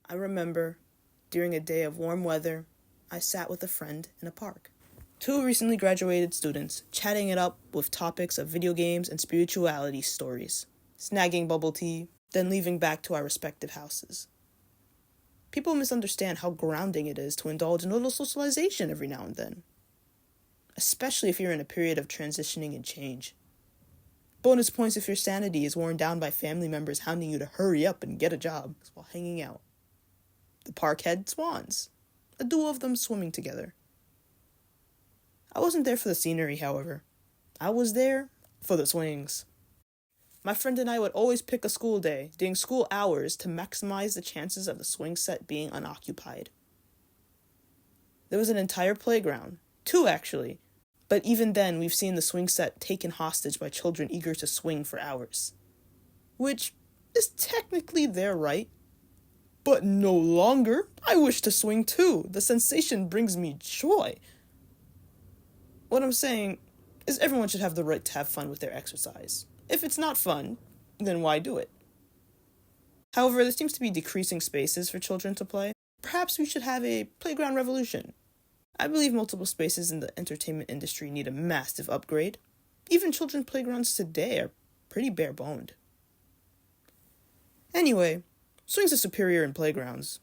I remember, during a day of warm weather, I sat with a friend in a park. Two recently graduated students chatting it up with topics of video games and spirituality stories, snagging bubble tea, then leaving back to our respective houses. People misunderstand how grounding it is to indulge in a little socialization every now and then, especially if you're in a period of transitioning and change. Bonus points if your sanity is worn down by family members hounding you to hurry up and get a job while hanging out. The park had swans, a duo of them swimming together. I wasn't there for the scenery, however. I was there for the swings. My friend and I would always pick a school day during school hours to maximize the chances of the swing set being unoccupied. There was an entire playground, two actually, but even then we've seen the swing set taken hostage by children eager to swing for hours. Which is technically their right, but no longer. I wish to swing too. The sensation brings me joy. What I'm saying is everyone should have the right to have fun with their exercise. If it's not fun, then why do it? However, there seems to be decreasing spaces for children to play. Perhaps we should have a playground revolution. I believe multiple spaces in the entertainment industry need a massive upgrade. Even children's playgrounds today are pretty bare-boned. Anyway, swings are superior in playgrounds.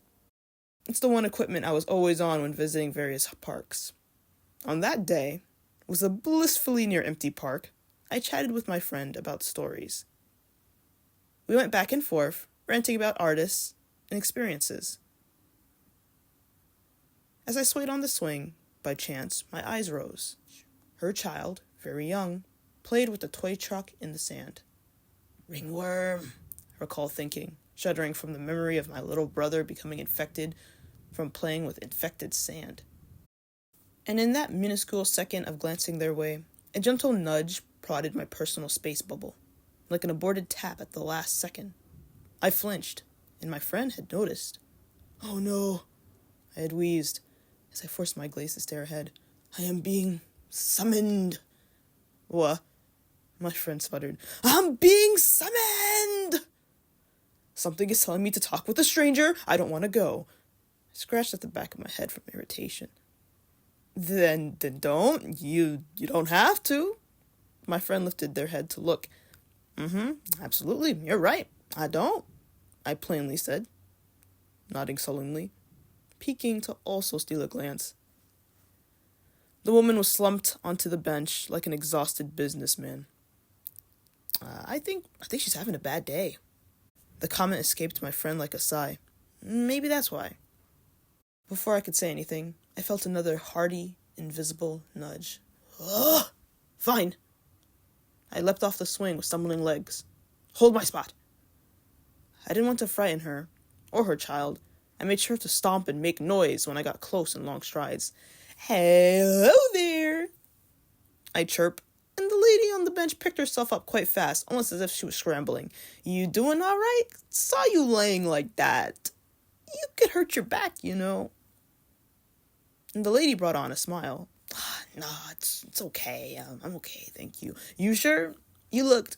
It's the one equipment I was always on when visiting various parks. On that day, it was a blissfully near empty park. I chatted with my friend about stories. We went back and forth, ranting about artists and experiences. As I swayed on the swing, by chance, my eyes rose. Her child, very young, played with a toy truck in the sand. Ringworm, I recall thinking, shuddering from the memory of my little brother becoming infected from playing with infected sand. And in that minuscule second of glancing their way, a gentle nudge prodded my personal space bubble, like an aborted tap at the last second. I flinched, and my friend had noticed. Oh no, I had wheezed, as I forced my gaze to stare ahead. I am being summoned. What? My friend sputtered. I'm being summoned! Something is telling me to talk with a stranger. I don't want to go. I scratched at the back of my head from irritation. Then don't. You don't have to. My friend lifted their head to look. Absolutely, you're right. I don't, I plainly said, nodding sullenly, peeking to also steal a glance. The woman was slumped onto the bench like an exhausted businessman. I think she's having a bad day. The comment escaped my friend like a sigh. Maybe that's why. Before I could say anything, I felt another hearty, invisible nudge. Ugh! Fine. I leapt off the swing with stumbling legs. Hold my spot. I didn't want to frighten her, or her child. I made sure to stomp and make noise when I got close in long strides. Hello there! I chirped, and the lady on the bench picked herself up quite fast, almost as if she was scrambling. You doing all right? Saw you laying like that. You could hurt your back, you know. And the lady brought on a smile. No, it's okay. I'm okay, thank you. You sure? You looked...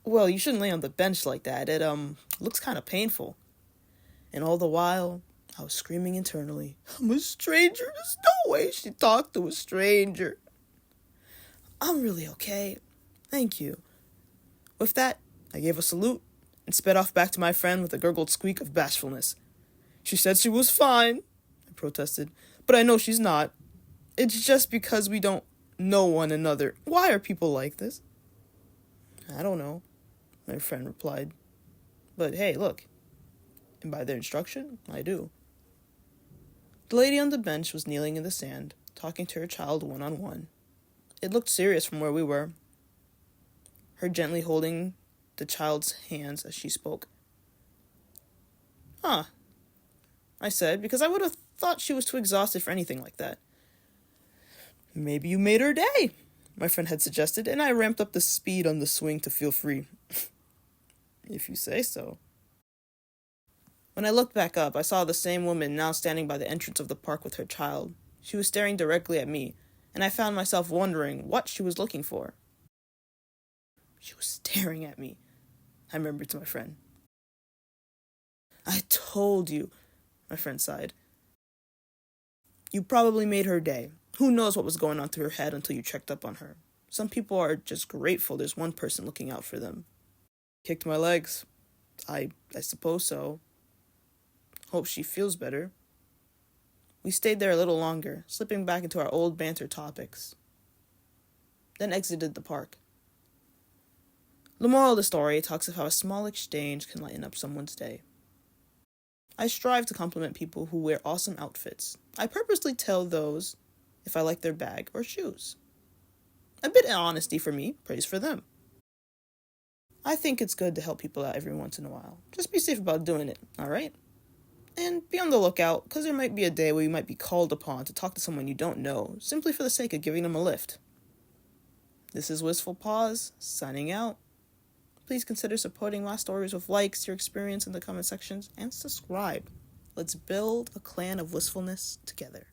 Well, you shouldn't lay on the bench like that. It, looks kind of painful. And all the while, I was screaming internally. I'm a stranger. There's no way she talked to a stranger. I'm really okay. Thank you. With that, I gave a salute and sped off back to my friend with a gurgled squeak of bashfulness. She said she was fine, I protested, but I know she's not. It's just because we don't know one another. Why are people like this? I don't know, my friend replied. But hey, look. And by their instruction, I do. The lady on the bench was kneeling in the sand, talking to her child one-on-one. It looked serious from where we were, her gently holding the child's hands as she spoke. Huh, I said, because I would have thought she was too exhausted for anything like that. Maybe you made her day, my friend had suggested, and I ramped up the speed on the swing to feel free. If you say so. When I looked back up, I saw the same woman now standing by the entrance of the park with her child. She was staring directly at me, and I found myself wondering what she was looking for. She was staring at me, I remembered to my friend. I told you, my friend sighed. You probably made her day. Who knows what was going on through her head until you checked up on her. Some people are just grateful there's one person looking out for them. Kicked my legs. I suppose so. Hope she feels better. We stayed there a little longer, slipping back into our old banter topics. Then exited the park. The moral of the story talks of how a small exchange can lighten up someone's day. I strive to compliment people who wear awesome outfits. I purposely tell those if I like their bag or shoes. A bit of honesty for me, praise for them. I think it's good to help people out every once in a while. Just be safe about doing it, alright? And be on the lookout, because there might be a day where you might be called upon to talk to someone you don't know, simply for the sake of giving them a lift. This is Wistfulpaws, signing out. Please consider supporting my stories with likes, your experience in the comment sections, and subscribe. Let's build a clan of wistfulness together.